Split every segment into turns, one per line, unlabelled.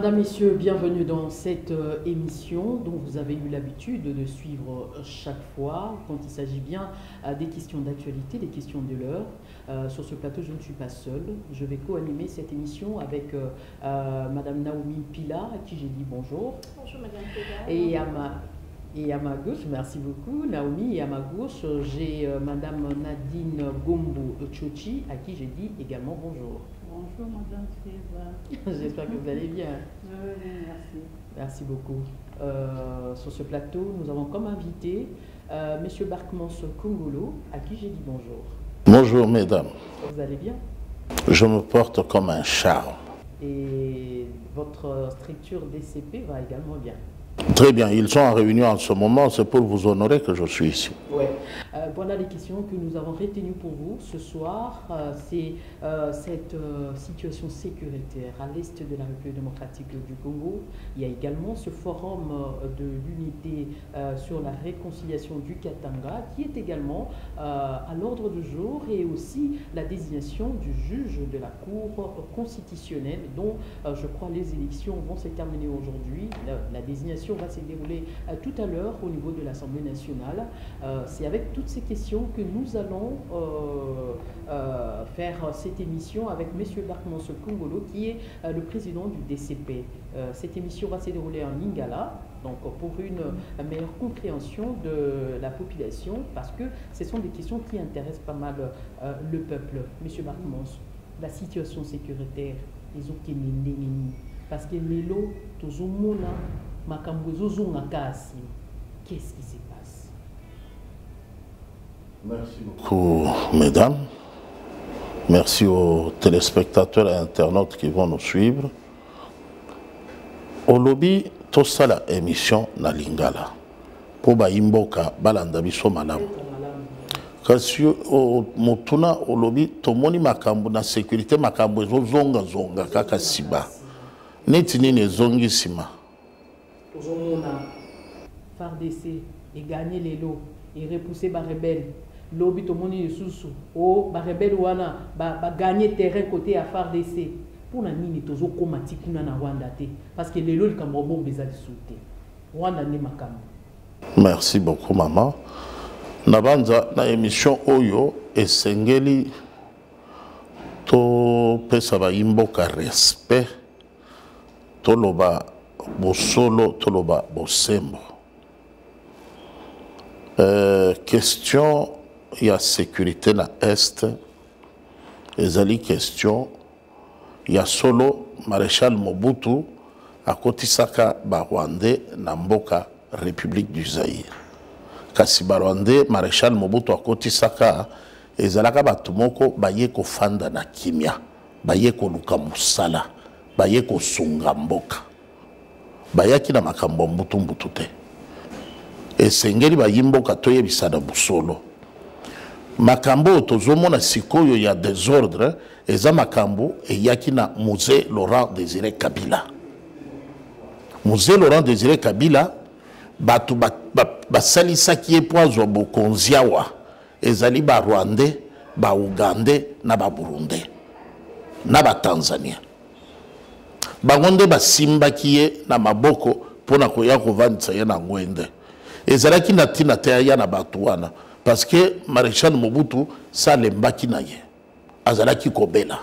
Madame, Messieurs, bienvenue dans cette émission dont vous avez eu l'habitude de suivre chaque fois quand il s'agit bien des questions d'actualité, des questions de l'heure. Sur ce plateau, je ne suis pas seule. Je vais co-animer cette émission avec Madame Naomi Pila, à qui j'ai dit bonjour.
Bonjour Madame Pila.
Et à ma gauche, merci beaucoup Naomi, et à ma gauche, j'ai Madame Nadine Gombo Tchochi, à qui j'ai dit également bonjour.
Bonjour Madame Pila.
J'espère que vous allez bien.
Oui, merci.
Merci beaucoup. Sur ce plateau, nous avons comme invité Monsieur Barkmans Kongolo, à qui j'ai dit bonjour.
Bonjour mesdames.
Vous allez bien?
Je me porte comme un charme.
Et votre structure DCP va également bien?
Très bien, ils sont en réunion en ce moment, c'est pour vous honorer que je suis ici.
Ouais. Voilà les questions que nous avons retenues pour vous ce soir. C'est cette situation sécuritaire à l'est de la République démocratique du Congo. Il y a également ce forum de l'unité sur la réconciliation du Katanga qui est également à l'ordre du jour, et aussi la désignation du juge de la Cour constitutionnelle dont je crois les élections vont se terminer aujourd'hui. La désignation va se dérouler tout à l'heure au niveau de l'Assemblée nationale. C'est avec toutes ces questions que nous allons faire cette émission avec M. Barkmans Kongolo, qui est le président du DCP. Cette émission va se dérouler en lingala, donc pour une meilleure compréhension de la population, parce que ce sont des questions qui intéressent pas mal le peuple. M. Barkmans, la situation sécuritaire, les Okénénénéni, parce que les lots, tous au monde, qu'est-ce qui se passe?
Merci beaucoup, mesdames. Merci aux téléspectateurs et internautes qui vont nous suivre. Au lobby, tout ça, la émission na lingala. Pour Imboka, balanda biso malam. Kasi au motuna au lobby, tomoni makambu na sécurité makambu zonga zonga kaka siba. Neti nini zongi sima.
FARDC et gagner les lots et repousser les rebelles. Lobby tout le monde est sous oh les rebelles wana ba gagner terrain côté à FARDC. Pour na nini tozo komati kuna na Rwanda te parce que les lots le Cameroun bezali sauter. Rwanda ne makamo.
Merci beaucoup maman. Nabanza na émission oyo esengeli to pesa ba imboka respect to loba bosolo toloba bosembo. Question il y a sécurité na est ezali question il y a solo maréchal Mobutu akotisaka ba Rwandais na mboka République du Zaïre. Kasi ba Rwandais maréchal Mobutu akotisaka ezalaka batu moko baye ko fanda na kimia, baye ko luka musala, baye ko sunga mboka. Bayaki na makambo mbutu mbutu te. Esengeli bayimboka toyebisa na busolo. Makambo tozomona sikoyo ya désordre eza makambo eyaki na musée Laurent Désiré Kabila. Musée Laurent Désiré Kabila batu basalisaki epoazwa bokonziawa ezali ba Rwandais, ba Ougandais na ba Burundais na ba Tanzania. Bangonde basimba kiye na maboko pona koya kovandisa ye na ngwende. Ezalaki na tina te ya na batu wana parce que maréchal Mobutu salembaki na ye. Azalaki kobela.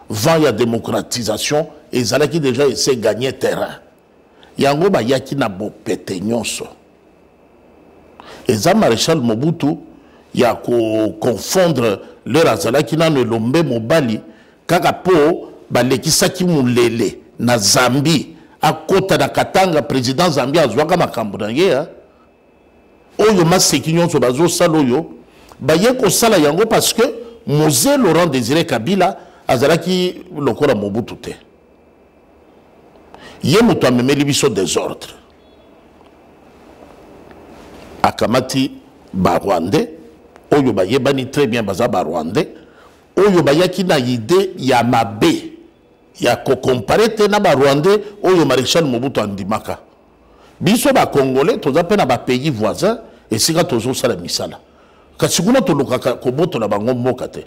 Vent ya démocratisation ezalaki déjà essayer gagner terrain. Yango ba yaki na bopete nyonso. Eza maréchal Mobutu ya ko confondre leur azalaki na lombe mobali kaka po balekisaki mulele na Zambie akota na Katanga président Zambie azwaka makambo na ye oyo maseki nyonso bazo sala oyo baye ko sala yango parce que Mosé Laurent Désiré Kabila azalaki lokola Mobutu te ye mutu amemeli biso désordre akamati ba Rwandais oyo bayebani très bien baza ba Rwandais oyo bayaki na idée ya mabe ya ko comparer te na ba Rwandais oyo maréchal Mobutu andimaka biso ba Congolais toza pe na ba pays voisins esika tozo sala misala kasi kuna tolukaka koboto na bango mboka te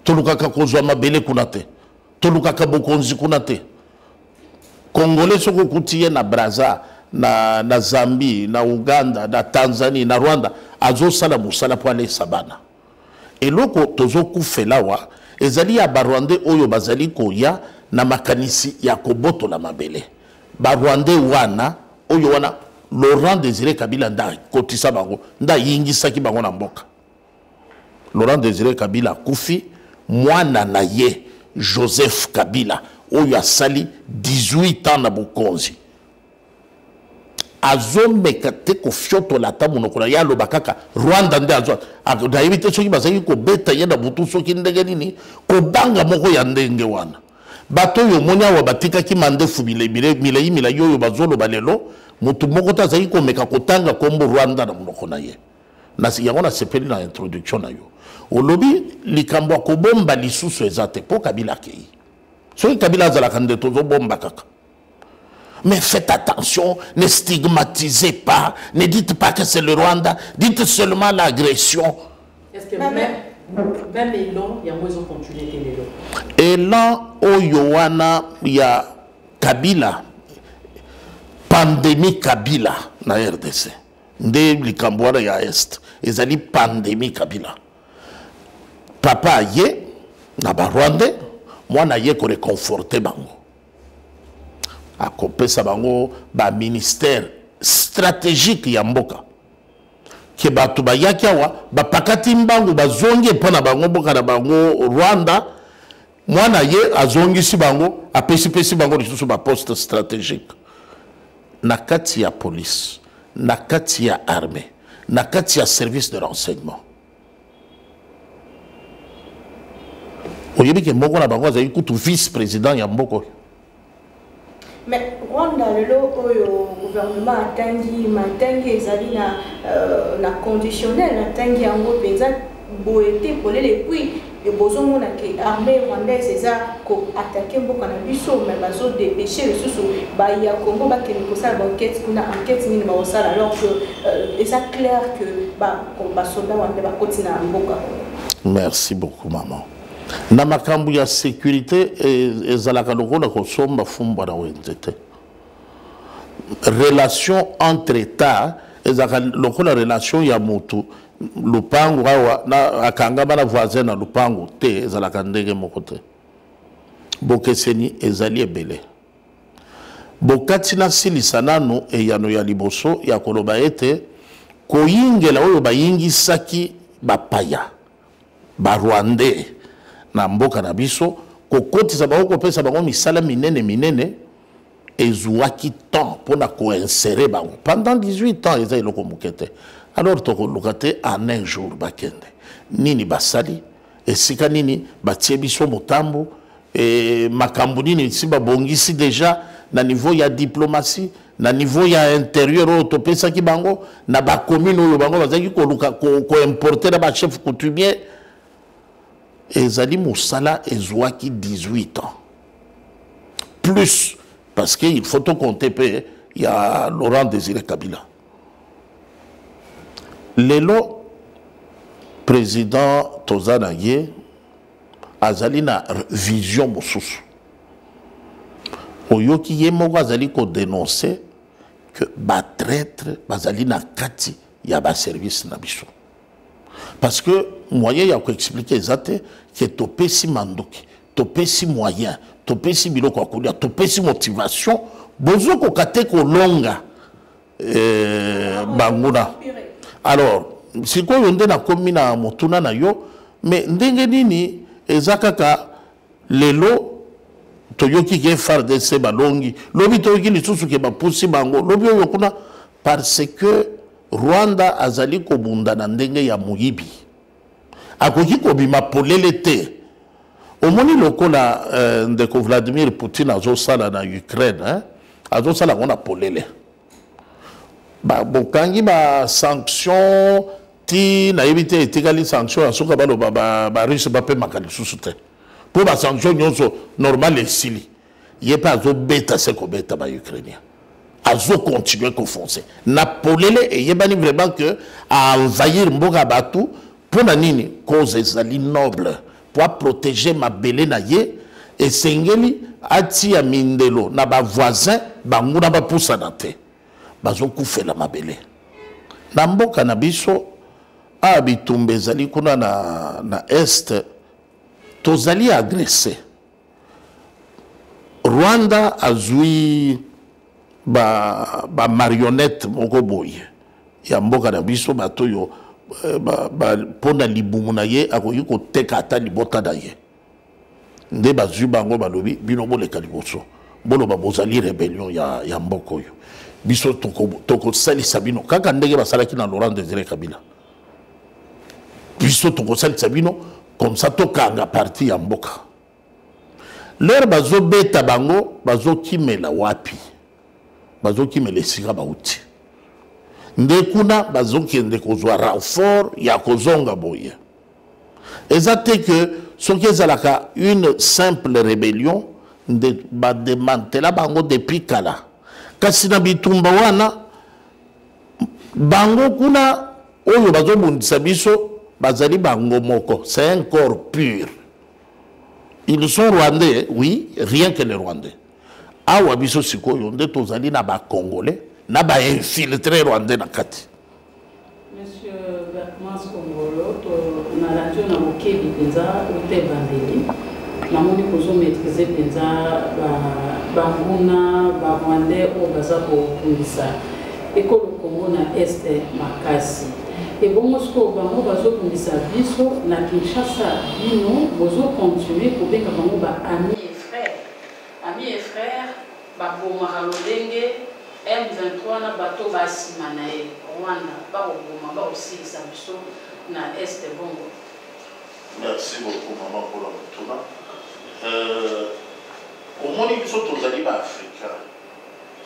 tolukaka kozwa mabele kuna te tolukaka bokonzi kuna te Congolais soko kutiye na Brazza, na Zambie, na Uganda, na Tanzanie, na Rwanda, azo sala musala po ale sabana. Et loko tozo kufelawa, ezali ya Barwande oyo bazali koya na makanisi ya koboto la mabele. Barwande wana, oyo wana, Laurent Désiré Kabila nda kotisa bango, nda yingisaki bango na mboka. Laurent Désiré Kabila kufi, mwana na ye, Joseph Kabila, oyo asali 18 ans na bokonzi. Azomeka te ko fioto la tamu nokona ya lo bakaka Rwanda nde azo da ibite soki bazaki ko beta yenda butu soki ndenge nini ko banga moko ya ndenge wana bato yo monya wa batika ki mandefu mila yo bazolo balelo mutu moko ta zaki ko meka kotanga kombo Rwanda na monokona ye na yango na sepeli na introduction na yo olobi likambo ko bomba lisusu ezate po Kabila kei soki Kabila azala kande tozo bomba kaka. Mais faites attention, ne stigmatisez pas, ne dites pas que c'est le Rwanda, dites seulement l'agression.
Est-ce que même Elan, il y a moins de continuité Elan?
Elan, Oyoana, il y a Kabila, pandémie Kabila, na RDC. Nde Likambouara ya Est, ils ont dit pandémie Kabila. Papa ye, na ba Rwandais, moi na ye ko réconforter bango. A kopesa bango ba ministère stratégique ya mboka ke batu ba yakiawa ba pakati mbangu bazongi pona bango mboka na bango Rwanda mwana ye azongi si bango apesi bango lisusu ba poste stratégique na kati ya police na kati ya armée na kati ya service de renseignement oyebi ke mboko na bango azali kutu vice président ya mboko.
Mais Rwanda, le gouvernement a tangi ezali na conditionnel, a tangi yango penza boete pour les puis et bozongo na ke armée rwandaise eza ko attaquer mboka na biso mais bazo dépêcher le sous ba ya Congo ba ke ko sala ba enquête kuna enquête ni ba osala alors que c'est clair que ba soldat wande ba kotina mboka.
Merci beaucoup maman. Na makambu ya sécurité ezalaka lokola kosomba fumba na wenzete. Relation entre États ezalaka lokola relation ya mutu lupangu awa na akangama na voisin na lupangu te ezalaka ndenge moko te. Bokeseni ezali ebele. Bokati na silisa nano eyano ya liboso ya koloba ete koyingela oyo bayingisaki bapaya ba Rwandais na mboka na biso kokotisa bango kopesa bango misala minene ezwaki temps pona ko insérer bango pendant 18 ans eza eloko mokete alors toko lokate en un jour bakende nini basali esika nini batie biso motambo makambo nini simba bongisi déjà na niveau ya diplomatie na niveau ya intérieur oyo topesaki bango na ba commune oyo bango bazaki ko importer na ba chef coutumier ezali musala ezwaki 18 ans plus parce que il faut tout compter pe il y a Laurent Désiré Kabila lelo président Tozana ye azali na vision mosusu oyoki ye moko azali ko dénoncer que ba traître bazali na kati ya ba service na biso. Parce que moyen ya ko expliquer ezate que topesi mandoki, topesi moyen, topesi biloko akolia, topesi motivation, bozo ko kate ko longa banguna. Alors, si ko yonde na komi na motuna na yo, mais ndenge nini ezakaka lelo toyoki ke FARDC balongi, lobi toyoki lisusu ke bapusi bango, lobi oyo kuna parce que Rwanda azali ko bunda na ndenge ya muyibi. Akoki ko bima polele te. Omoni lokola ndeko Vladimir Poutine azosala na Ukraine, azosala ngona polele. Ba bokangi ba sanction ti na yebite etikali sanction asoka balo ba riche ba pe makali susute. Pour ba sanction nyonso normal esili. Yepa azo beta se ko beta ba Ukrainien. Azo continuer à foncer. Napolele et yebani vraiment que à envahir mboka batu pour na nini cause ezali noble pour protéger ma belé na ye esengeli atia mindelo na ba voisin bango na ba pusana te bazokufela mabele na mboka na biso a bitumba ezali kuna na est tozali agressé. Rwanda azui ba marionnette moko boye ya mboka na biso bato yo pona libumu na ye akoki koteka ata libota na ye nde bazwi bango balobi bino boleka liboso boloba bozali rébellion ya mboka oyo biso tokosalisa bino kaka ndenge basalaki na Laurent Désiré Kabila biso tokosalisa bino comme ça tokanga parti ya mboka lero bazobeta bango bazokimela wapi bazokimela esika bauti nde kuna bazokende kozwa renfort ya kozonga boye eza te que soki ezalaka une simple rébellion nde bademantela bango depuis kala kasi na bitumba wana bango kuna oyo bazobundisa biso bazali bango moko c'est un corps pur. Ils sont rwandais, oui, rien que les rwandais. Awa biso sikoyo nde tozali na ba congolais na ba infiltré rwandais na kati.
Monsieur Berkmans Kongolo, na radio na mokebi penza ute bandeli. Na moni kozo maîtriser penza ba nguna ba rwandais o baza ko kundisa. Ekolo Congo na este makasi. Et bon, Moscou, bango bazo kundisa biso na Kinshasa bino bozo continuer ko benga bango ba amis et frères ba boma lolenge M23 na bato ba simanae Rwanda ba boma ba aussi ça biso na est bongo.
Merci beaucoup maman pour la retour. Au moni biso tozali ba africain.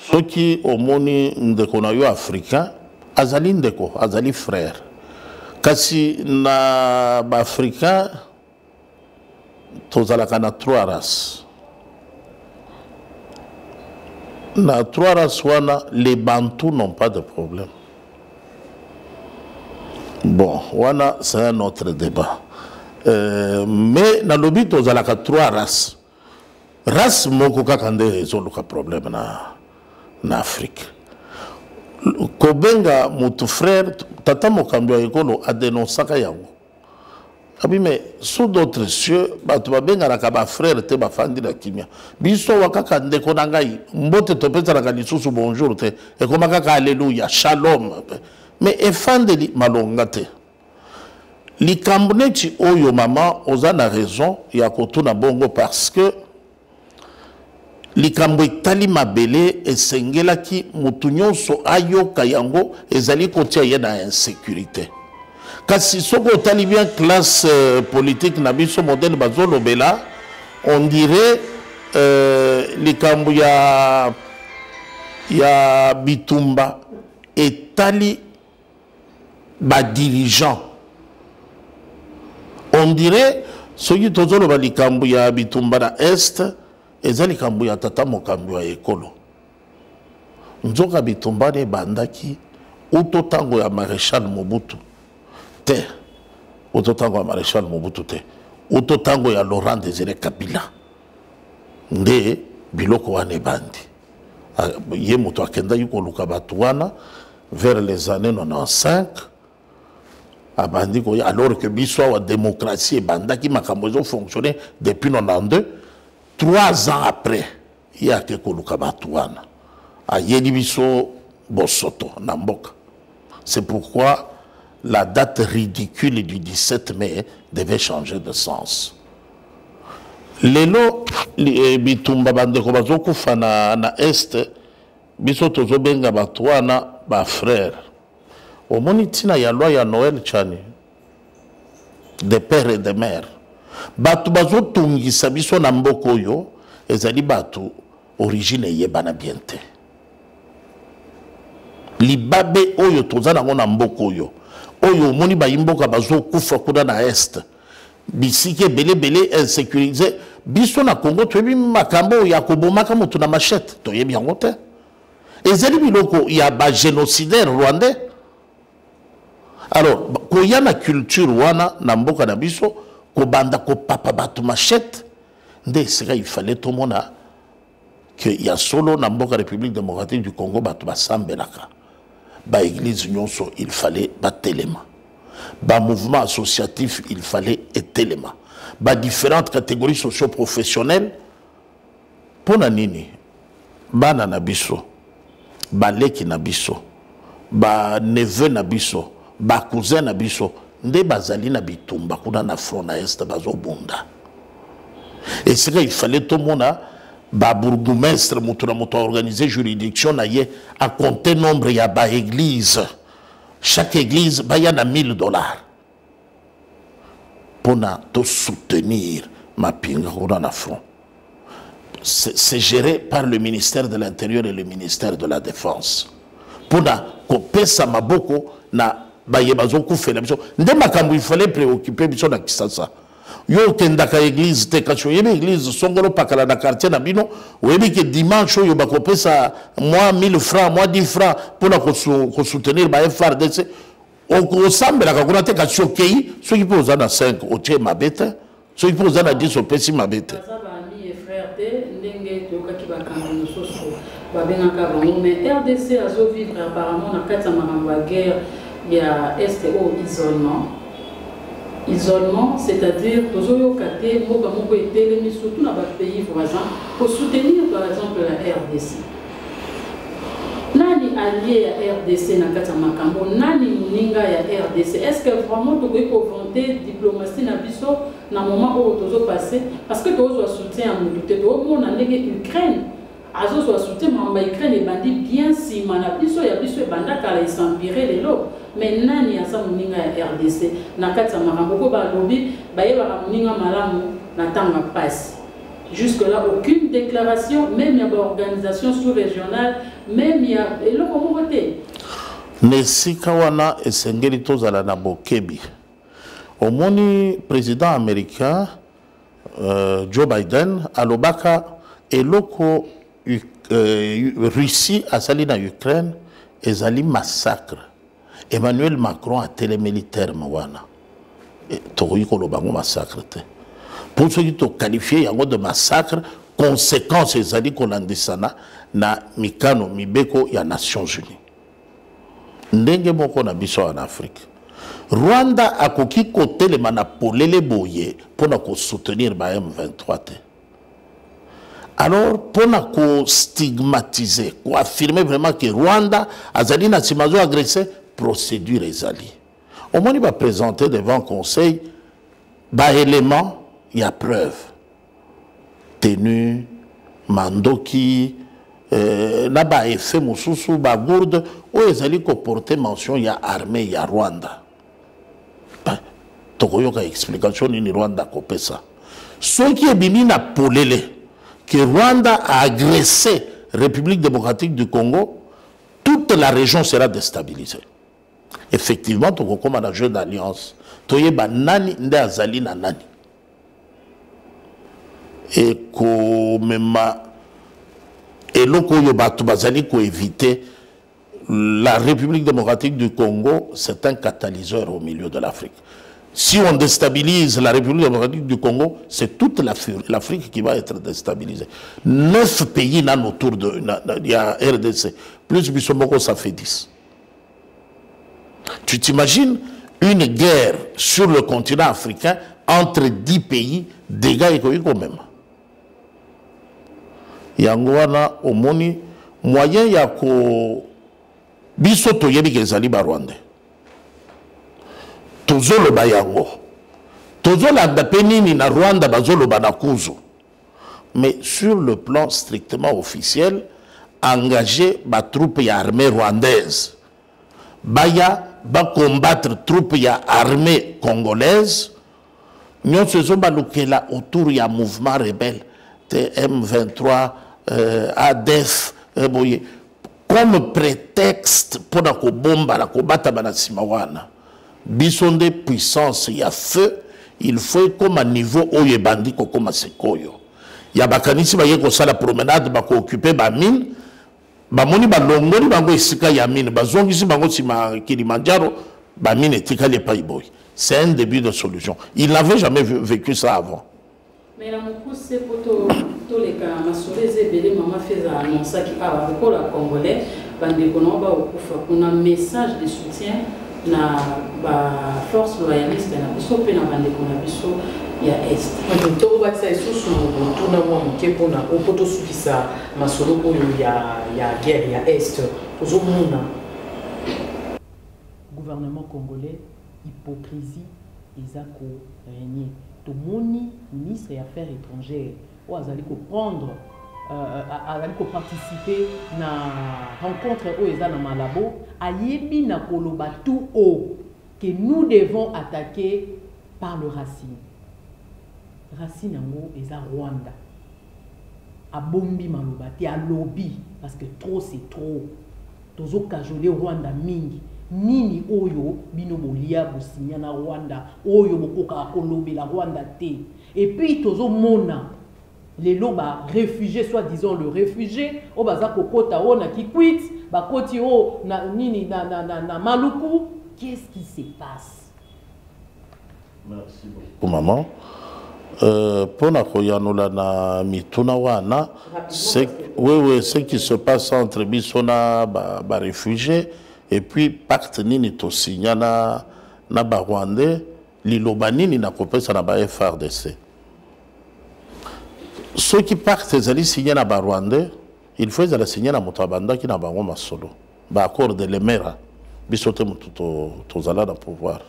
Soki au moni ndeko na yo africain azali ndeko azali frère. Kasi na ba africain tozalaka na trois races. Na trois races wana les bantous n'ont pas de problème. Bon, wana c'est un autre débat. Mais na lobi tozalaka trois races. Race moko kaka nde ezoluka problème na Afrique. Kobenga mutu frère tata mokambi ya ekolo a dénoncé yango. Abi mais sous d'autres cieux bato babenga na ba frère te ba fandi na kimia. Biso wakaka ndeko na ngai mbote topeza na lisusu bonjour te e koma kaka alléluia shalom. Mais efandeli malonga te. Likambo neti oyo mama oza na raison ya kotuna bongo parce que likambo etali mabele esengelaki mutu nyonso ayoka yango ezali kotia ye na insécurité. Kasi soko otali bien classe politique na biso modèle bazolobela on dirait likambo ya bitumba etali ba dirigeant. On dirait soki tozoloba likambo ya bitumba na est ezali likambo ya tata mokambi wa ekolo. Nzoka bitumba ne bandaki uto tango ya Maréchal Mobutu te. Uto tango ya Maréchal Mobutu te. Uto tango ya Laurent Désiré Kabila. Nde biloko wane bandi. Ye moto akenda yuko luka batu wana vers les années 95. Alors que biso la démocratie et banda qui m'a fonctionné depuis 92, 3 ans après, il y a quelque chose à Yedi biso bosoto namboka. C'est pourquoi la date ridicule du 17 mai devait changer de sens. Lelo bitumba bande ko bazokufa na est biso tozobenga batwana ba frère. Au monitina ya loi ya Noël chani de père et de mère batu bazo tungisa biso na mboko yo ezali batu origine yebana biente libabe oyo tozana ngona mboko yo oyo moni ba imboka bazo kufa kuda na est bisike bele insécurisé biso na Congo twebi makambo ya kobomaka mutu na machette to yebi yango te ezali biloko ya ba génocidaire rwandais. Alors, quand il y a la culture wana na mboka na biso ko banda ko papa batu machette il fallait tout le monde qu'il y a solo dans la République démocratique du Congo, l'église il fallait téléma. Mouvement associatif, il fallait téléma. Différentes catégories socio-professionnelles, pour nini, bana nabiso, leki nabiso, neveu nabiso, cousin nabiso, nde bazali na bitumba kuna na front na est bazobunda. Et c'est qu'il fallait tout le monde bourgmestre mutu organiser juridiction na ye à compter nombre ya église. Chaque église il y a $1000 pour soutenir ma pinga dans la front. C'est géré par le ministère de l'Intérieur et le ministère de la Défense. Pour couper ça maboko na bayebazoku fait la mission. Il fallait préoccuper mission na Kisasa. Yo kendaka église te kacho yebe église songolo pakala na quartier na bino webi que dimanche yo bakope ça moi 1000 francs moi 10 francs pour la soutenir ba FRDC au sambela ka kuna te kacho kei ceux qui posent na 5 au tie mabete ceux qui posent na 10 au pesi mabete
ça ba mi frère te ndenge to ka ki ba kangano soso ba benga bango mais RDC azo vivre apparemment na kati ya makambo ya guerre ya est au isolement, c'est-à-dire que surtout dans les pays voisins pour soutenir par exemple la RDC. Nani allié à RDC na kati makambo, nani ninga ya RDC. Est-ce que vraiment tu peux confronter diplomatie na biso na moment où tu as passé parce que tu as soutien à Moudouté, tu as ndenge Ukraine. Azo soit soutien mamba Ukraine et bandi bien si mana biso ya biso banda kala s'empirer les lots. Mais nani asa muninga ya RDC na kati makambo ko ba lobby ba yeba muninga malamu na tanga passe. Jusque là aucune déclaration même ya ba organisation sous-régionale même ya eloko mo voté.
Nesika wana esengeli tozala na bokebi. Omoni président américain Joe Biden alobaka eloko Russie a sali na Ukraine ezali massacre. Emmanuel Macron a télémilitaire mawana. Tokoyi kolobango massacre te. Pour ceux qui ont qualifié yango de massacre, conséquence ezali kolandisana na mikano mibeko ya Nations Unies. Ndenge moko na biso en Afrique. Rwanda akoki kotelema na polele boye pona ko soutenir ba M23 te. Alors, pour stigmatiser, pour affirmer vraiment que Rwanda a na simazo agressé, procédure ezali. Au moins, il va présenter devant le conseil, élément, il y a preuve. Tenue, mandoki, n'a effet moussousou, gourde, où ezali ko porter mention, il y a armée, il y a Rwanda. Tokoyoka explication, ni Rwanda kopé ça. Ce qui est bini na polele, que Rwanda a agressé la République démocratique du Congo, toute la région sera déstabilisée. Effectivement, tu as comme un jeu d'alliance. Tu as nani nde azali na nani. Et comme eloko yo batu bazali ko éviter la République démocratique du Congo, c'est un catalyseur au milieu de l'Afrique. Si on déstabilise la République démocratique du Congo, c'est toute l'Afrique qui va être déstabilisée. 9 pays autour de la RDC. Plus Bissomoko, ça fait 10. Tu t'imagines une guerre sur le continent africain entre 10 pays, dégâts économiques quand même. Yangwana, Omoni, moyen yako Bisoto yebi kezali Rwanda. Tozolo bayango. Tozolo andapeni na Rwanda bazolo banakuzo. Mais sur le plan strictement officiel, engager ba troupe ya armée rwandaise. Baya ba combattre troupe ya armée congolaise. Nyon sezo balukela autour ya mouvement rebelle M23 ADF comme prétexte pour la bomba la combattre bana simawana. Bisonde puissance ya feu, il faut comme à niveau oye bandi ko comme sekoyo. Ya bakanisi ba yeko sala promenade ba ko occuper ba mine, ba moni ba longoli bango esika ya mine, ba zongisi bango sima Kilimanjaro, ba mine tika le paiboy. C'est un début de solution. Il n'avait jamais vécu ça avant.
Mais la mokuse pour tous les cas, ma soeur Zébélé, maman faisait annoncer qu'il y a beaucoup de Congolais, bande konoba okufa, qu'on a un message de soutien na ba force loyaliste na biso pe na bande kona biso ya est.
To ba sa isusu to na mwa mke na opoto sukisa masolo oyo ya guerre ya est. Ozo muna gouvernement congolais hypocrisie ezako régner. To moni ministre des Affaires étrangères ou azali ko prendre azali ko participer na rencontre au eza na Malabo ayebi na koloba tout haut que nous devons attaquer par le Racine. Racine yango eza Rwanda. Abombi maloba te a lobby parce que trop c'est trop. Tozo kajole Rwanda mingi. Nini oyo bino bolia bosinya na Rwanda oyo bokoka kolobe la Rwanda te. Et puis tozo mona les loba réfugiés soi-disant le réfugié o baza kokota ona ki quit ba koti o na nini na Maluku. Qu'est-ce qui se passe?
Merci beaucoup maman. Pona koyanola na mituna wana c'est oui ce qui se passe entre bisona ba réfugiés et puis pacte nini to signa na ba Rwandais liloba nini na kopesa na ba FRDC. Ceux qui pacte ezali signa na ba Rwandais il faut ezala signa na mutabanda ki na bango masolo ba accord de Lemera bisote mutu to zala na pouvoir.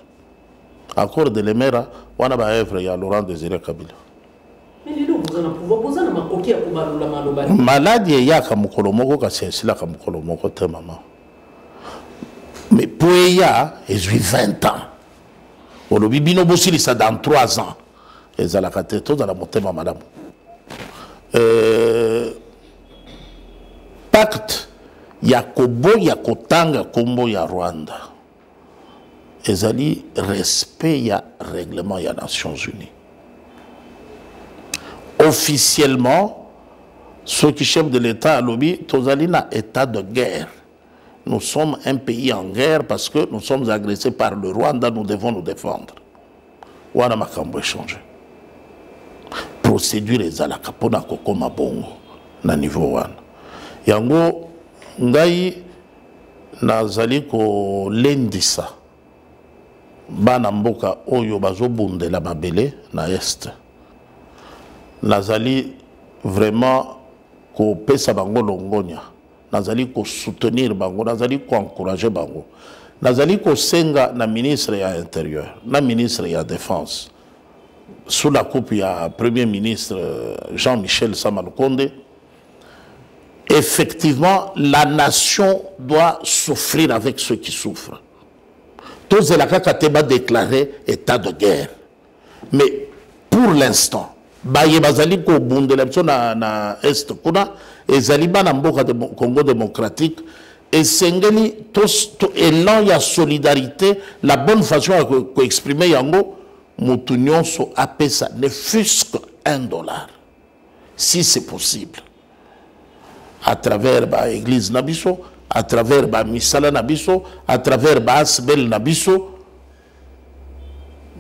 Accord de Lemera, on a une œuvre, il y a Laurent Désiré Kabila.
Mais les gens, vous en avez un coquille à Koubalou.
Malade, il y a comme Kolomoko, qui est là comme Kolomoko, maman. Mais pour il y a 20 ans. On a bibino bossili ça dans 3 ans. Et ça la catéto dans la montée, madame. Pacte, il y a Kobo, il y a Kotanga, Kombo, il y a Rwanda. Ezali respect ya règlement ya Nations Unies. Officiellement, ceux qui chefs de l'État à lobby, tozali na état de guerre. Nous sommes un pays en guerre parce que nous sommes agressés par le Rwanda, nous devons nous défendre. Wana makambo échanger. Procédure ezalaka pona kokoma bongo na niveau wana. Yango ngai nazali ko lendisa. Bana mboka oyo bazobundela mabele na est nazali vraiment ko pesa bango longonya nazali ko soutenir bango nazali ko encourager bango nazali ko senga na ministre ya intérieur na ministre ya défense sous la coupe ya premier ministre Jean-Michel Samalukonde. Effectivement la nation doit souffrir avec ceux qui souffrent. Tous les Kateba déclaré état de guerre. Mais pour l'instant, Baye Bazali ko bundelemso na est kuna ezaliba na mboka de Congo démocratique et sengeli tous élan ya solidarité la bonne façon à exprimer yango mutunyon so apesa ne fût-ce que $1 si c'est possible à travers ba église nabiso à travers ba misala nabiso, à travers ba asbel nabiso,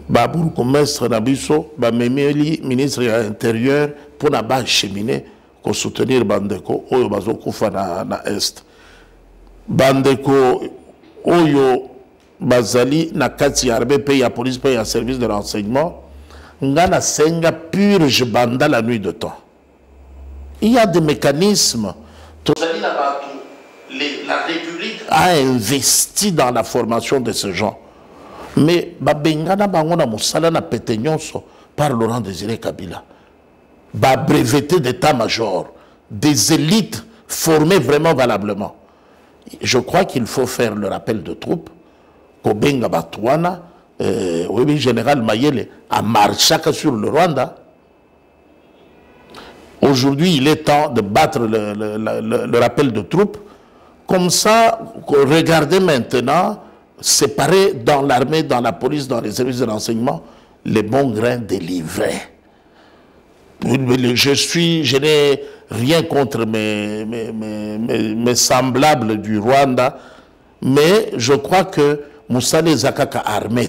ba bourgmestre nabiso, ba memeli ministre de l'intérieur pour na ba cheminer ko soutenir bandeko oyo bazokufa na est. Bandeko oyo bazali na kati ya armée pe ya police pe ya service de renseignement ngana senga purge banda la nuit de temps. Il y a des mécanismes. La République a investi dans la formation de ces gens. Mais babengana bangona musala na petenyonso par Laurent Désiré Kabila. Ba breveté d'état-major, des élites formées vraiment valablement. Je crois qu'il faut faire le rappel de troupes. Kobenga Batouana, oui, général Mayele a marché sur le Rwanda. Aujourd'hui, il est temps de battre le rappel de troupes. Comme ça, regardez maintenant, séparer dans l'armée, dans la police, dans les services de renseignement, les bons grains délivrés. Je n'ai rien contre mes semblables du Rwanda, mais je crois que Moussa Zakaka armé.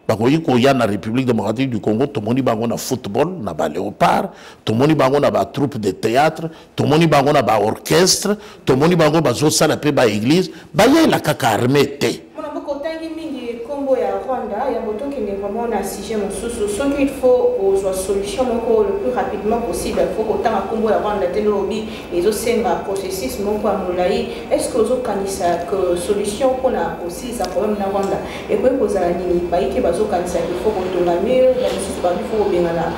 bakoyi koya na République démocratique du Congo tomoni bango na football na ba léopard tomoni bango na ba troupe de théâtre tomoni bango na ba orchestre tomoni bango bazo sala pe ba église baye la kaka armée te
Combo ya Rwanda, il y a beaucoup qui n'est vraiment un sujet ce qu'il faut aux solutions le plus rapidement possible. Il faut qu'autant à Combo ya Rwanda tel lobby et aussi un processus mon à Moulaï. Est-ce que vous avez que solution qu'on a aussi ça problème na Rwanda et puis vous avez ni pays qui va zo kanisa il faut qu'on la mieux la justice il faut bien la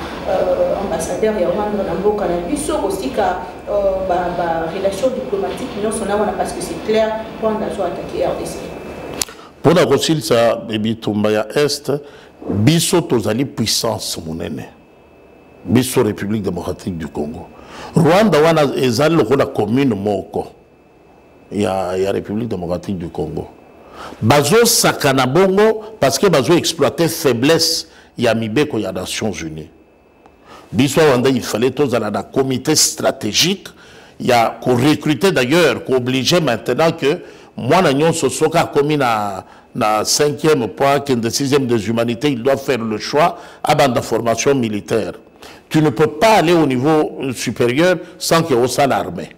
ambassadeur ya Rwanda na mboka na biso aussi ka relation diplomatique non son parce que c'est clair Rwanda soit attaqué RDC.
Pour la Russie, ça, Bitumba ya Est, biso tozali puissance monene. Biso République démocratique du Congo. Rwanda wana ezali la commune moko. Ya République démocratique du Congo. Bazo sakana bongo parce que bazo exploiter faiblesse ya mibeko ya Nations Unies. Biso Rwanda il fallait tozala na comité stratégique. Il y a qu'on recruter d'ailleurs, qu'on obligeait maintenant que moi, ce soka commis na 5e point, de 6e des humanités, il doit faire le choix à la formation militaire. Tu ne peux pas aller au niveau supérieur sans qu'il y ait l'armée.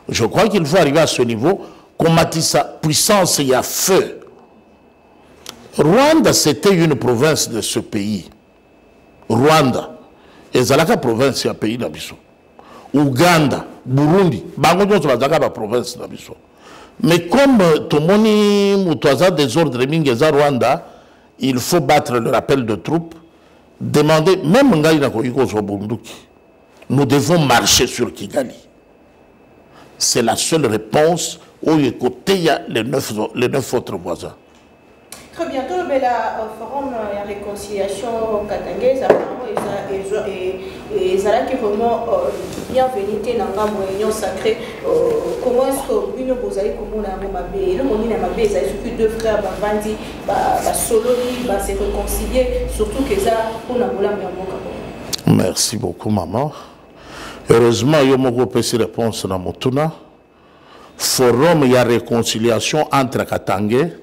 Je crois qu'il faut arriver à ce niveau, combattre sa puissance, il y a feu. Rwanda, c'était une province de ce pays. Rwanda. Et Zalaka province, c'est un pays d'Abisso. Ouganda, Burundi, Bango, c'est la province d'Abisso. Mais comme Tomoni Moutouaza désordre Mingeza Rwanda, il faut battre le rappel de troupes, demander, même nous devons marcher sur Kigali. C'est la seule réponse où il y a les 9 autres voisins.
Très bientôt, le forum de réconciliation katangaise, apparemment, et ça qui est vraiment bienvenue dans la réunion sacrée. Comment est-ce que vous avez comment le monde n'a pas surtout deux frères Bavandi, Soloni, se réconcilier, surtout que ça, on a voulu bien.
Merci beaucoup, maman. Heureusement, il y a une réponse dans mon tournoi. Forum, il y a réconciliation entre Katangé.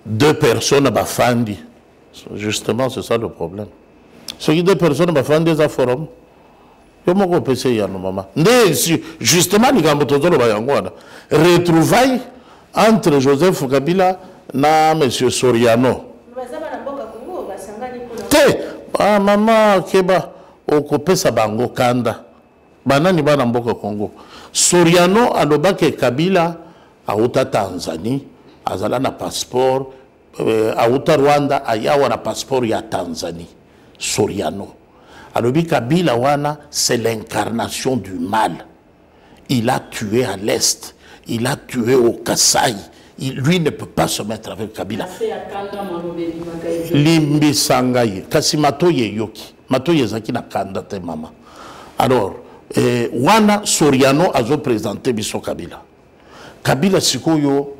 Deux personnes bafandi. Justement, c'est ça le problème. Ce qui deux personnes bafandi, c'est un forum. Comment on peut essayer à nos mamans? Justement, retrouvailles entre Joseph Kabila et M. Soriano. Ah, maman, Keba, okope sa bango kanda. Banani bana mboka Congo. Soriano alobake Kabila auta Tanzanie. Azala na passeport auta Rwanda ayawa na passeport ya Tanzanie. Soriano. Alobi Kabila wana c'est l'incarnation du mal. Il a tué à l'est, il a tué au Kasaï. Lui ne peut pas se mettre avec Kabila. Limbi sangaye kasi matoye yoki. Matoye zaki na kanda te mama. Alors wana Soriano azo présenté biso Kabila. Kabila sikoyo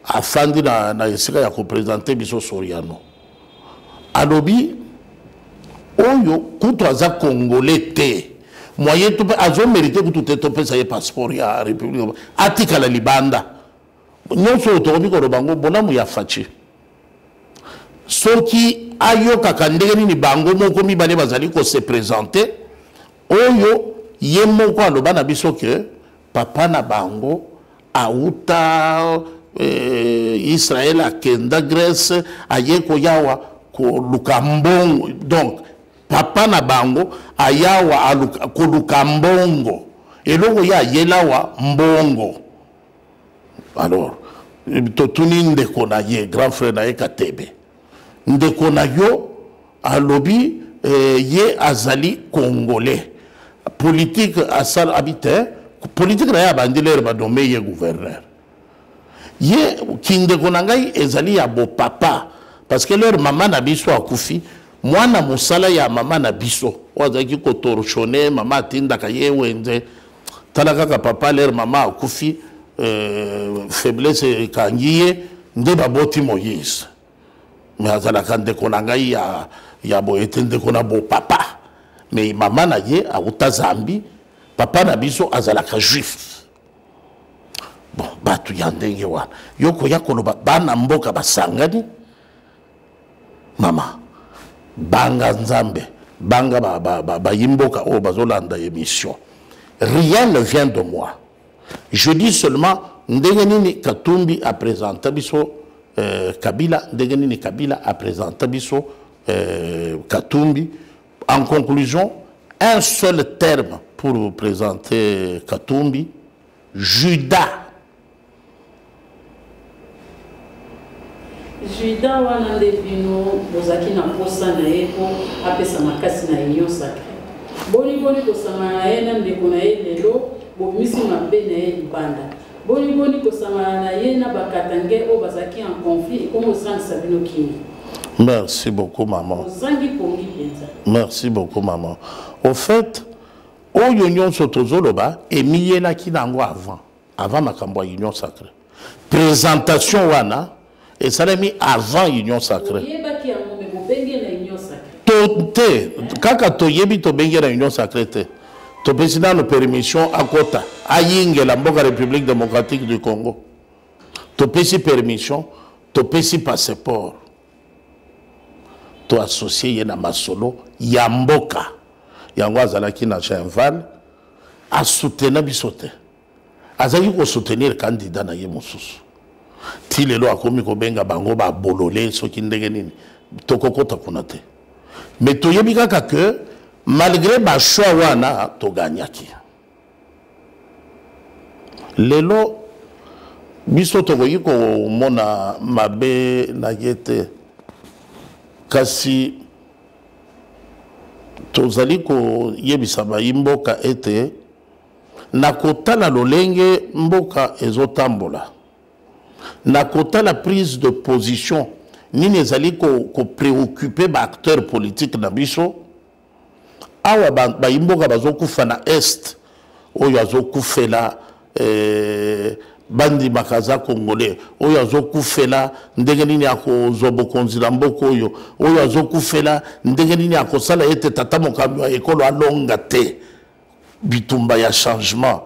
afandi na esika ya ko présenter biso Soriano. Alobi oyo kuto aza congolais te. Moyen to azo mérité kuto te to pesa ye passeport ya République. Atika la libanda. Nyonso otobi ko bango bonamu ya fachi. Soki ayo kakandenge ni bango moko mibale bazali ko se présenter oyo ye moko aloba na biso ke papa na bango auta Israël a kenda Grèce ayeko yawa ko lukambongo. Donc papa na bango ayawa ko lukambongo eloko ya yelawa mbongo. Alors totuni ndeko na ye grand frère na ye Katebe ndeko na yo alobi ye azali congolais politique asal habité politique na ya bandilere ba nommé ye gouverneur. Ye kindeko na ngai ezali ya bo papa parce que leur maman na biso akufi mwana musala ya mama na biso wazaki ko torchonner mama tinda ka ye wenze talaka ka papa leur maman akufi faiblesse kangiye nde baboti Moïse mais azala kandeko na ngai ya bo etende ko na bo papa mais mama na ye auta Zambi papa na biso azala ka juif. Bon, batu yandenge wana. Yoko yakolo bana mboka basangani. Mama, banga nzambe, banga ba yimboka o bazolanda émission. Rien ne vient de moi. Je dis seulement, Ndengenini Katumbi a présenté biso Kabila, Ndengenini Kabila a présenté biso Katumbi. En conclusion, un seul terme pour présenter Katumbi, Judas.
Judas wana ndebino bozaki na posa na ye po apesa makasi na union sacrée. Boni kosama na ye na ndeko na ye lelo bomisi mabe na ye libanda. Boni kosama na ye na bakatange o bazaki en conflit comme osangisa bino kimi.
Merci beaucoup maman. Merci beaucoup maman. Au fait, au union sotozoloba emiyela kinango avant makambo ya union sacrée. Présentation wana et ça l'a mis avant l'union sacrée. Kaka to yebi to bengi la union sacrée te. To président de permission à Kota, à Yingue, la République démocratique du Congo. To pési permission, to pési passeport. To associé yena masolo, Yamboka. Yango azalaki na Chenval, a soutenir bisote. Azali ko soutenir candidat na yemosusu. Ti lelo akomi ko benga bango ba bololé soki ndenge nini tokokota kuna te mais toyebi kaka que malgré ba choix wana to gagnaki lelo biso tokoyi ko mona mabe na yete kasi tozali ko yebisa ba imboka ete na kotala lolenge mboka ezotambola na kota la prise de position ni nezali ko préoccuper ba acteur politique na biso awa ba imboka bazokufa na est oyo azokufela bandi makaza congolais oyo azokufela ndenge nini akozobokonzila mboko oyo azokufela ndenge nini akosala ete tata mokambi ya ekolo alonga te bitumba ya changement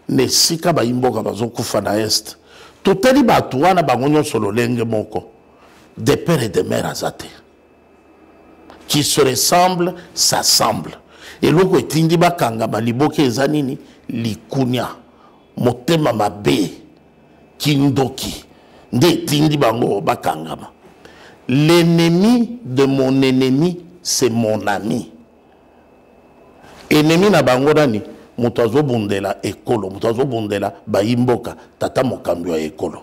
ne sika ba imboka bazokufa na est totali batu wana bangonyo solo lenge moko des pères et des mères azate qui se ressemblent s'assemblent et loko etindi bakanga baliboke ezanini likunya motema mabe kindoki nde etindi bango bakangama. L'ennemi de mon ennemi c'est mon ami. Ennemi na bango nani mutazo bundela ekolo, mutazo bundela baimboka tata mokambi wa ekolo.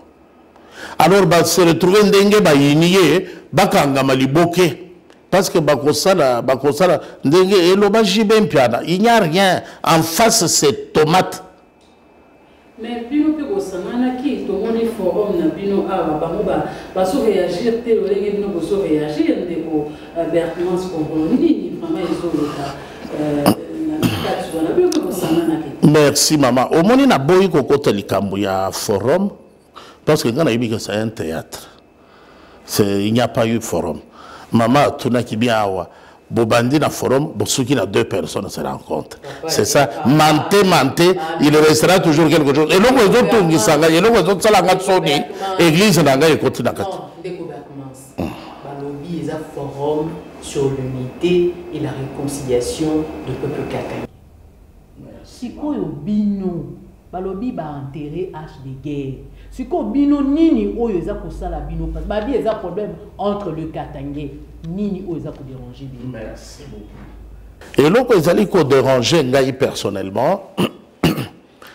Alors ba se retrouver ndenge ba yiniye bakanga maliboke parce que bakosala ndenge eloba jibe mpiana, il n'y a rien en face c'est tomate.
Mais bino pe kosamana ki to moni forum na bino awa bango ba so réagir te lolenge bino ko so réagir ndeko Bertrand Skongolo ni vraiment ezoloka
Merci maman. Au moins na boyi kokota likambo ya forum parce que ngana yibika c'est un théâtre. Il n'y a pas eu forum. Maman tuna ki bien awa bobandi na forum bosuki na deux personnes se rencontrent. C'est ça. Menté, il restera toujours quelque chose. Et longo zoto ngisanga, et longo zoto sala ngatsoni église nanga ekoti na kati.
Balobi eza forum sur l'unité et la réconciliation du peuple katanga. Sikoyo bino balobi ba enterrer H de guerre. Siko bino nini oyo eza kosala bino parce babi eza problème entre le katangais nini oyo eza ko déranger bino.
Merci beaucoup. Et loko ezali ko déranger ngai personnellement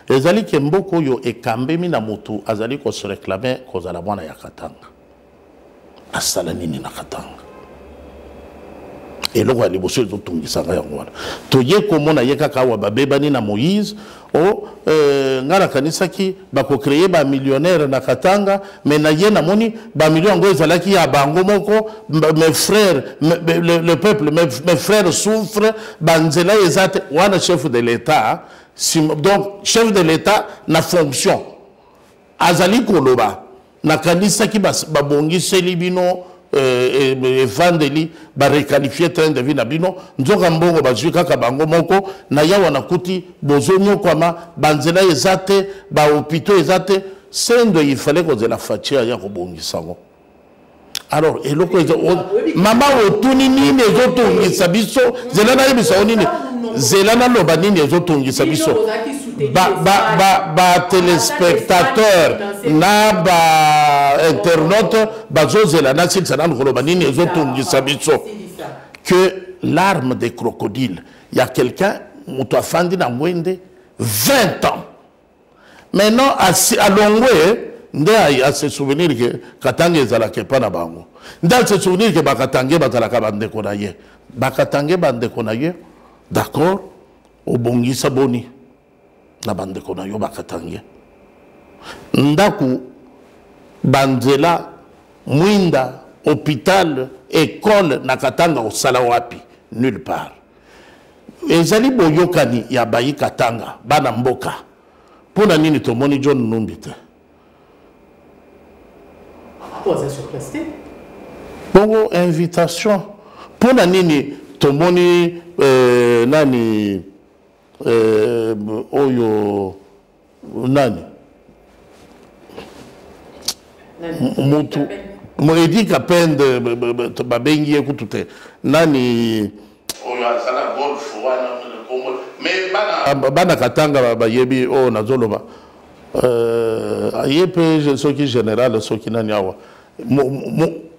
ezali ke mboko yo ekambemi na mutu azali ko se réclamer kozala mwana ya Katanga. Asala nini na Katanga. Et là, les bosses sont tous les ans. Tu y es comme on a yé kakawa babebani na Moïse. Oh, ngala kanisaki bako créer ba millionnaire na Katanga, mais na yé na moni ba million ngo ezalaki ya bango moko. Mes frères, le peuple, mes frères souffrent. Banzela ezate wana chef de l'État. Donc chef de l'État na fonction. Azali koloba na kanisaki babongi selibino. Evangeli ba requalifier train de vie na bino nzoka mbongo bazwi kaka bango moko na yawa na kuti bozonyo kwama banzela ezate ba hôpitaux ezate sendo il fallait que de la fatia ya kobongisa ngo Alors, et le maman otuni nini ezotungisa biso zelana yebiso nini zelana loba nini ezotungisa biso ba téléspectateur na ba internaute bazozelana silsana loba nini ezotungisa biso que l'arme des crocodiles, il y a quelqu'un qui a fandi na mwende 20 ans. Maintenant à Longwe ndé a se souvenir que Katanga ezalaka pa na bango. Ndé se souvenir que Bakatanga bazalaka bandeko na ye. Bakatanga bandeko na ye. D'accord? Obongisa boni na bandeko na yo Bakatanga. Ndaku banzela mwinda hôpital école na Katanga au Salawapi nulle part. Ezali boyokani ya bayi Katanga bana mboka. Pona nini tomoni John Numbite. Bongo invitation. Pona nini tomoni nani oyo nani mutu Moedi kapende babengi ekutute nani oyo asala golf wana mais bana Katanga bayebi o nazoloba ayepe soki général soki nani awa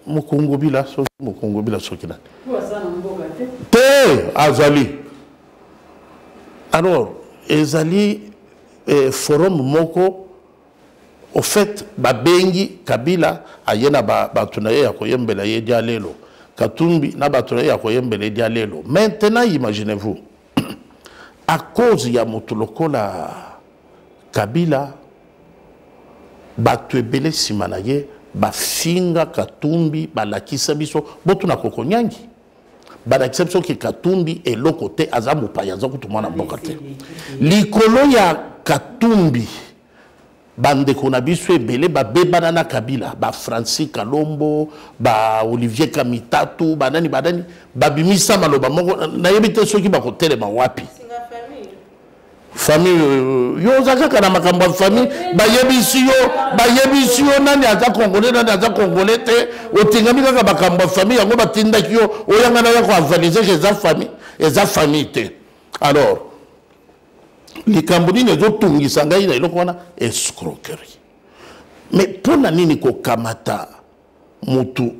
mukungubila soki nani te azali alors ezali forum moko. Au fait, babengi Kabila ayena batunaye ya koyembela ye dialelo. Katumbi na batunaye ya koyembela dialelo. Maintenant, imaginez-vous, à cause ya mutulokola Kabila, batuebele simanaye, bafinga Katumbi, balakisa biso, botu na kokonyangi. Balakisa biso ki Katumbi et l'autre côté, azamu payaza kutumana mbokate. Likolo ya Katumbi, bande kona biso ebele ba bebana na Kabila ba Francis Kalombo ba Olivier Kamitatu banani babimisa maloba moko na yebite soki ba kotelema wapi famille yo zaka na makambo famille ba yebisi yo nani aza congolais te otingami kaka makambo famille yango batindaki yo oyanga na ya ko avaliser que eza famille te. Alors les Cambodgiens les autres tungi sangai na iloko wana escroquerie. Mais pour na nini ko kamata mutu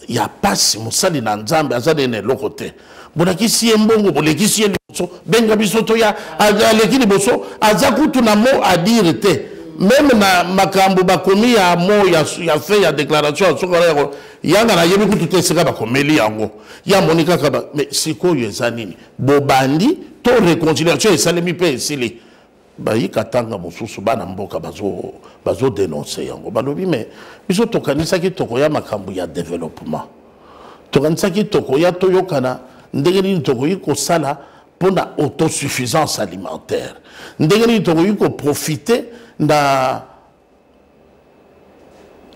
ya pasi musali na nzambe azade ne lokote. Bonaki si mbongo boleki si liboso benga biso to ya aleki liboso azakutu na mo à dire te. Même na makambo bakomi ya mo ya fait ya déclaration sokora yanga na yebi kutu te seka bakomeli yango. Ya monika kaba mais sikoyo ezanini bobandi to réconciliation et salemi pe esili bayi Katanga mosusu bana mboka bazo dénoncer yango balobi mais biso tokanisa ki tokoya makambo ya développement tokanisa ki tokoya toyokana ndenge nini tokoyi ko sala pona autosuffisance alimentaire ndenge nini tokoyi ko profiter na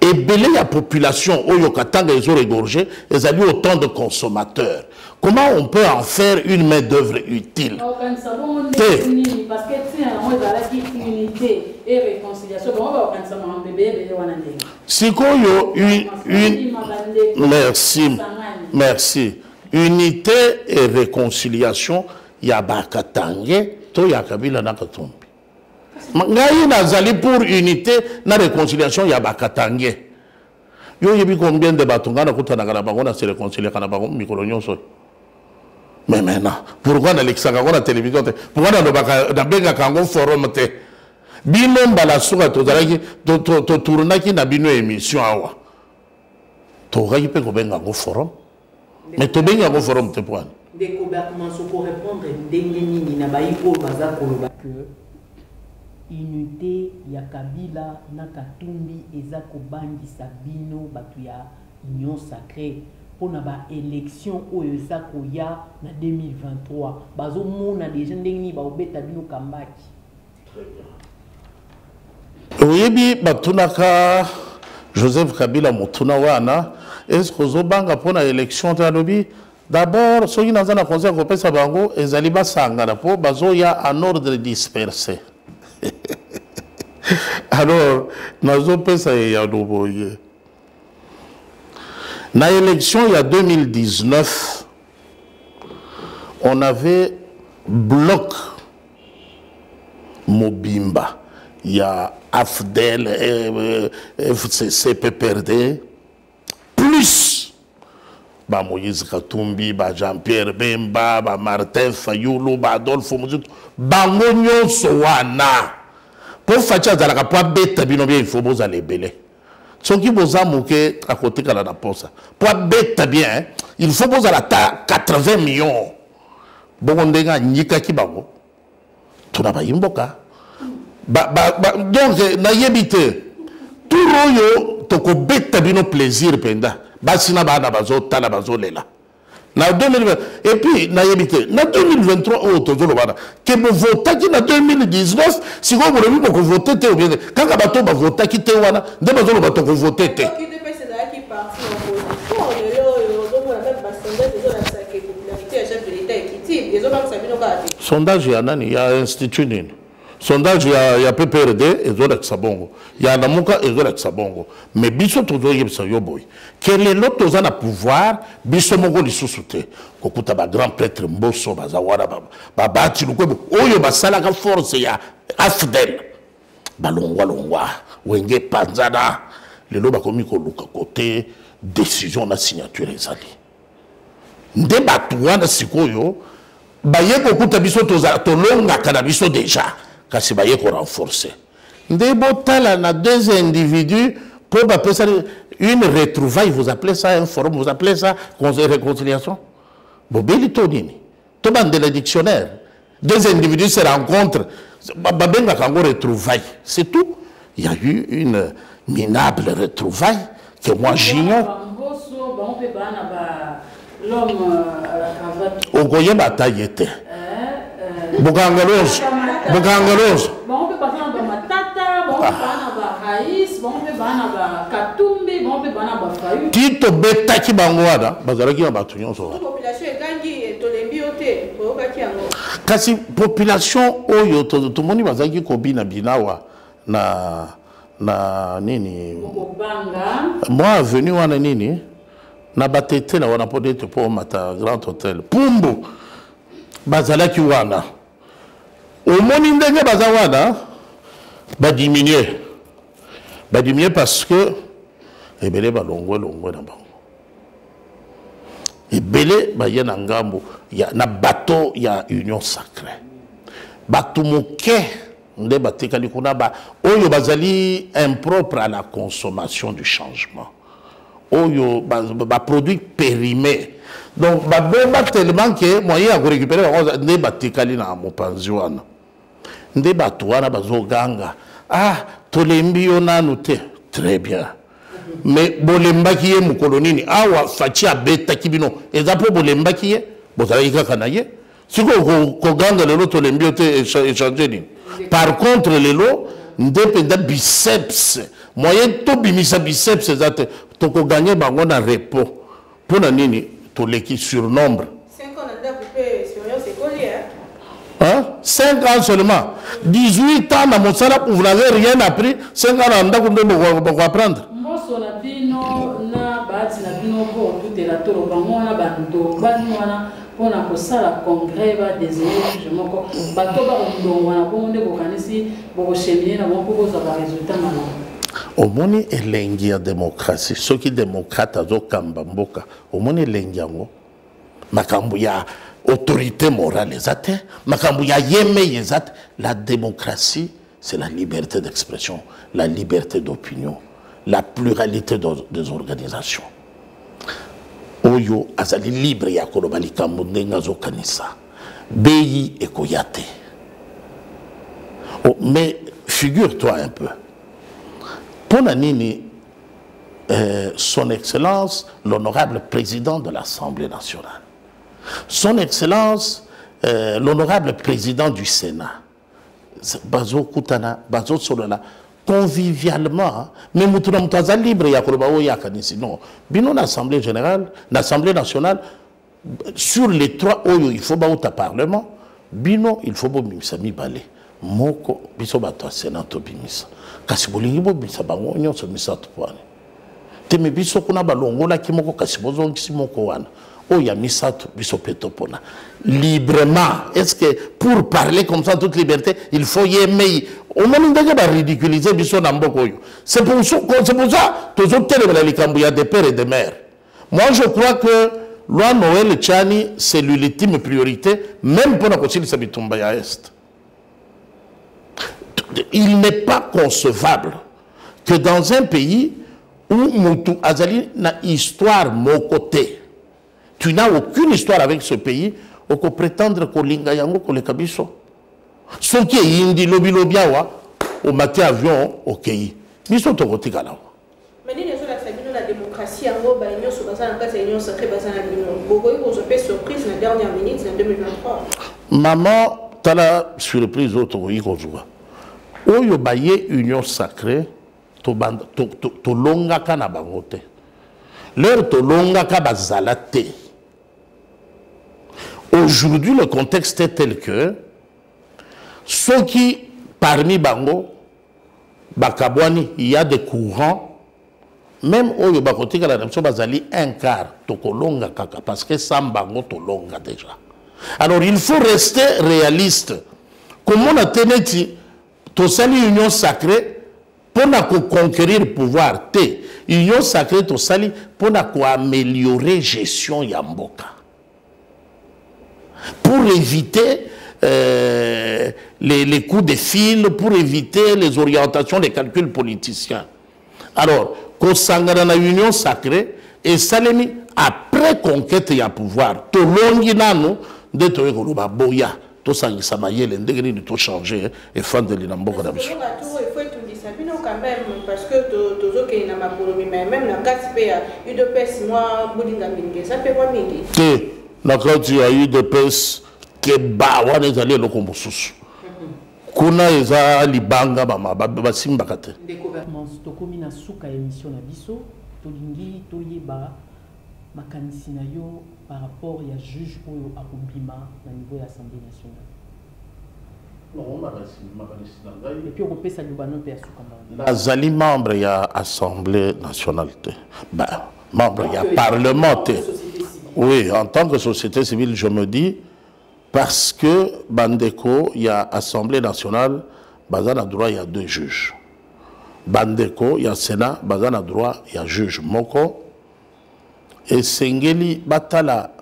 ebele ya population oyo Katanga ezo regorger ezali autant de consommateurs. Comment on peut en faire une main d'œuvre utile? Parce que unité et réconciliation. Merci. Unité et réconciliation ya Bakatanga to ya Kabila na Katumbi. Ngai nazali pour unité na réconciliation ya Bakatanga. Yo yebi combien de batungana kutana kana bango na se réconcilier kana bango mikolo nyonso. Mais maintenant, pourquoi na l'exanga na télévision te? Pourquoi na benga kango forum te? Bino mbala suka tozalaki to tournaki na bino émission awa. To gayi pe ko benga ngo forum. Mais to benga ngo forum te point.
Des gouvernements pour répondre ndenge nini na bayi ko baza koloba que unité ya Kabila na Katumbi eza kobangisa bino batu ya union sacrée pour na ba élection oyo eza koya na 2023 bazo mona déjà ndenge ni ba obeta bino kambaki.
Oyebi batunaka Joseph Kabila motuna wana est-ce que zobanga pona élection ta lobi d'abord soki naza na conseil ko pesa bango ezali basanga po bazo ya en ordre dispersé. Alors, nous avons pensé à Dans l'élection, il y a 2019, on avait bloc Mobimba. Il y a AFDEL, FCC, PPRD, plus Moïse Katumbi, Jean-Pierre Bemba, Martin Fayulu, Adolphe Mouzou, Bangonyo Sowana. Pour faire ça, il faut vous aller belé. Ce qui vous a manqué à côté de la poste. Pour bête bien, il faut vous aller 80 millions. Bon, on a Nika Kibango. Tout n'a pas yimboka. Donc, n'ayébite. Tout royo, toko bête bino plaisir penda. Basina bana bazo, tala bazo lela. Na 2020. Et puis, n'ayébite. Na 2023, oh, tozo lo bana. Que vous votez na 2019, si vous voulez que vous votez, quand vous avez voté, qui te wana, de bazo lo bato voté. Sondage, il y a Institut Nini. Sondage, il y a PPRD et Zodak Sabongo. Il y a Namuka et Zodak Sabongo. Mais Bisso Tozo Yebsa Yoboy. Quel est l'autre aux à pouvoir? Bisso Mongo li sous-souté. Kokuta ba grand prêtre Mbosso, Bazawara, Babati, Lukwebo. Oyo Basalaka force ya Afdel. Balongwa Longwa. Wenge Panzana. Les loba komiko luka côté. Décision na signature ezali. Ndebatuana sikoyo. Baye kokuta biso tolonga kana biso déjà. Kasi baye ko renforcer. Ndebotala na deux individus pour appeler ça une retrouvaille, vous appelez ça un forum, vous appelez ça réconciliation. Bobeli tonini. Toban de le dictionnaire. Deux individus se rencontrent. Babenga kango retrouvaille. C'est tout. Il y a eu une minable retrouvaille que moi j'ignore. L'homme à la cravate. Ogoye bataille était. Bogangalos. Bogangalos.
Bon, on peut passer dans Matata, bon, on peut passer dans Haïs, bon, on peut passer dans Katumbi, bon, on peut passer dans Fayou.
Tito Betaki Bangwada, Bazaraki a battu. La
population est gangi et Tolembiote, pour Okakiango.
Kasi population, Oyo, tout le monde va dire Kobina Binawa, na nini. Moi, venu à Nini. Na batete na wana podete pour mata grand hôtel Pumbu bazalaki wana omoni ndenge bazawana ba diminuer parce que ebele balongwe na bango ebele ba yena ngambo ya na bateau ya union sacrée bato moke nde batekali kuna ba oyo bazali impropre à la consommation du changement. Oyo ba produit périmé. Donc ba beba tellement que moyen à récupérer ne batikali na mopanzi wana. Nde batwana bazoganga. Ah, tolembi yona noté. Très bien. Mais bolemba ki ye mukolonini awa fachi abeta kibino. Ezapo bolemba ki ye bozala kaka na ye. Siko ko ganga lelo tolembi yote échanger ni. Par contre lelo ndependa biceps. Moyen to bimisa biceps ezate. Toko gagner bango na repos. Pour na nini to leki surnombre.
5 ans n'a pas expérience écolière.
Hein? 5 ans seulement. 18 ans na mosala vous n'avez rien appris. 5 ans na ndako ndo boko apprendre.
Mboso na bino na bati na bino ko tout la toro bango na bando bani wana pona ko sala congrès ba désigner je moko bato ba ndo wana ko nde ko kanisi boko cheminer na mo ko za ba résultat malon.
Au moni elengi ya démocratie, ceux qui démocrates à Zokamba Mboka, au moni elengi yango, makambu ya autorité morale ezate, makambu ya yeme ezate, la démocratie, c'est la liberté d'expression, la liberté d'opinion, la pluralité des organisations. Oyo azali libre ya kolobali kambu ndenga zokanisa, beyi ekoyate. Oh, mais figure-toi un peu. Ponanini, son Excellence, l'honorable président de l'Assemblée nationale, son Excellence, l'honorable président du Sénat, Bazo Koutana, Bazo Solana, convivialement, mais Moutouna Moutaza libre, Yakourbaou Yakanisi, non, Bino l'Assemblée générale, l'Assemblée nationale, sur les 3 Oyo, il faut Baouta Parlement, Bino, il faut Bimisa Mibale, Moko, Biso Bato Sénat Bimisa. Kasi bolingi bo bisa bango nyonso misato pwane. teme biso kuna balongola kimoko kasi bozongisi moko wana oya misato biso petopona librement. Est-ce que pour parler comme ça toute liberté il faut y aimer au moment de ba ridiculiser biso na mboko yo? C'est pour ça toujours télé likambo ya des pères et des mères. Moi je crois que loi Noël Tchani c'est l'ultime priorité même pour la continuité de bitumba ya est. Il n'est pas concevable que dans un pays où Moutou Azali n'a histoire mon côté, tu n'as aucune histoire avec ce pays, on peut prétendre qu'on linga yango qu'on le kabiso. Ce qui est indi lobi lobiawa, au matin avion au pays. Biso to côté gala.
Mais ni les gens la démocratie en gros, l'union sur base en cas c'est l'union sacrée base en l'union. Beaucoup ils ont fait surprise la dernière minute en 2023.
Maman, t'as la surprise autre oui qu'on joue. Oyo baye union sacrée to longa ka na bango te. Leur to longa ka bazala te. Aujourd'hui le contexte est tel que ceux qui parmi bango bakabwani il y a des courants même oyo bakotika la nation bazali un quart to kolonga kaka parce que sans bango to longa déjà. Alors il faut rester réaliste. Comment on a teneti to sali union sacrée pour conquérir le pouvoir te union sacrée to sali pour améliorer gestion yamboka pour éviter les coups de fil, pour éviter les orientations, les calculs politiciens. Alors kosangana na union sacrée et salemi après conquête ya pouvoir to longi nanu de to ekoloba boya to sangisa mayele ndengeni de to changer et fan de l'inamboka na biso.
Quand même, parce que tous qui n'ont pas mais même la carte paye eu de pèse moi boudinga mingi ça fait quoi mingi
la carte il y a eu de pèse que ba wana ezali eloko mosusu kuna eza libanga mama basimba kate
des gouvernements to komi na suka émission na biso to lingi to yeba makanisi na yo par rapport ya juge oyo akobima na niveau ya Assemblée nationale. Et puis on peut saluer
Nazali membre de l'Assemblée nationale. Membre du Parlement. Oui, en tant que société civile, je me dis, parce que Bandeko, il y a Assemblée nationale, Bazana droit, il y a 2 juges. Bandeko, il y a Sénat, Bazana droit, il y a juge Moko. Et Sengeli, Batala,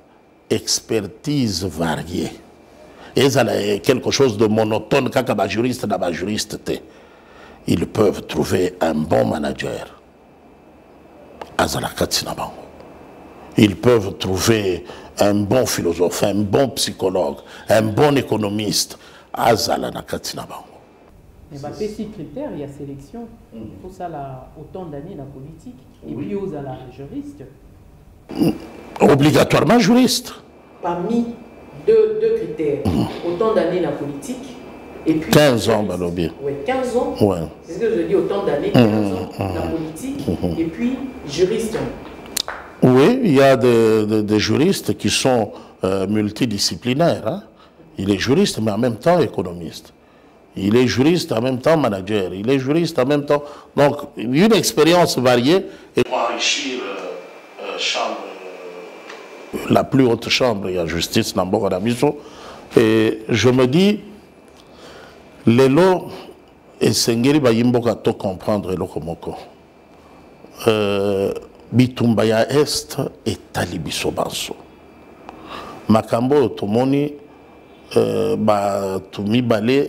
expertise variée. Et ça a quelque chose de monotone quand un juriste n'a pas juriste. Ils peuvent trouver un bon manager. Ils peuvent trouver un bon philosophe, un bon psychologue, un bon économiste.
Mais il y a des critères, il y a sélection. Il faut ça autant d'années la politique. Et puis aux juristes.
Obligatoirement juriste.
Parmi deux critères. Autant d'années la politique. Et puis
15 ans, Balobi.
Oui, 15 ans.
Ouais.
C'est ce que je dis, autant d'années, 15 ans la politique. Et puis juriste.
Oui, il y a des juristes qui sont multidisciplinaires. Hein. Il est juriste, mais en même temps économiste. Il est juriste, en même temps manager. Il est juriste, en même temps... Donc, une expérience variée. Et pour enrichir chambre, la plus haute chambre, il y a justice, Namboka Damiso. Et je me dis, les lots, et Sengeri Bayimboka to comprendre le Komoko. Bitumbaya Est et Talibiso Banso. Makambo Tomoni, Tumi Bale,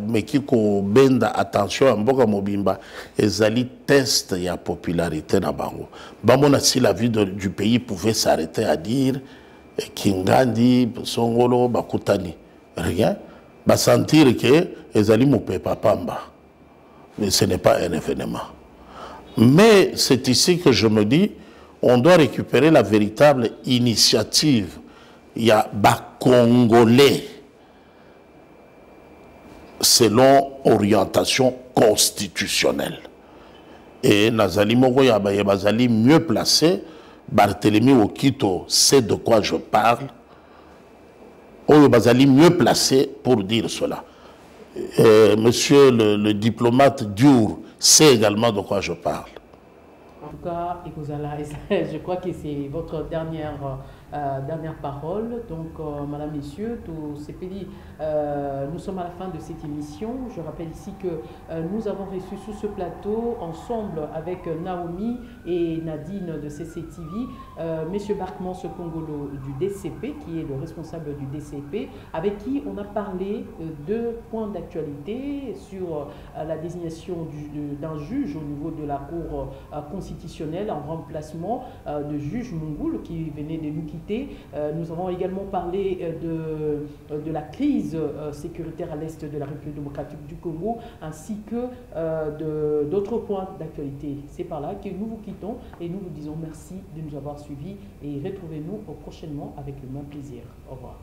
Mekiko Benda, attention, à Mboka Mobimba, ezali test ya popularité na bango. Bamona si la vie du pays pouvait s'arrêter à dire Kingandi, Songolo, Bakutani. Rien. Ba sentir que ezali Moupe Papamba. Mais ce n'est pas un événement. Mais c'est ici que je me dis, on doit récupérer la véritable initiative. Il y a Congolais selon orientation constitutionnelle. Et Nazali Mogoya Bazali mieux placé, Barthélemy Okito sait de quoi je parle, Oyo Bazali mieux placé pour dire cela. Monsieur le diplomate Diour sait également de quoi je parle.
tout cas, Ekozala, je crois que c'est votre dernière parole. Donc, Madame, Messieurs, tout CPD, nous sommes à la fin de cette émission. Je rappelle ici que nous avons reçu sur ce plateau, ensemble avec Naomi et Nadine de CCTV, Monsieur Barkman Sekongolo du DCP, qui est le responsable du DCP, avec qui on a parlé de points d'actualité sur la désignation d'un juge au niveau de la Cour constitutionnelle en remplacement de juge Mungoul qui venait de nous quitter. Nous avons également parlé de la crise sécuritaire à l'est de la République démocratique du Congo, ainsi que d'autres points d'actualité. C'est par là que nous vous quittons et nous vous disons merci de nous avoir suivis et retrouvez-nous prochainement avec le même plaisir. Au revoir.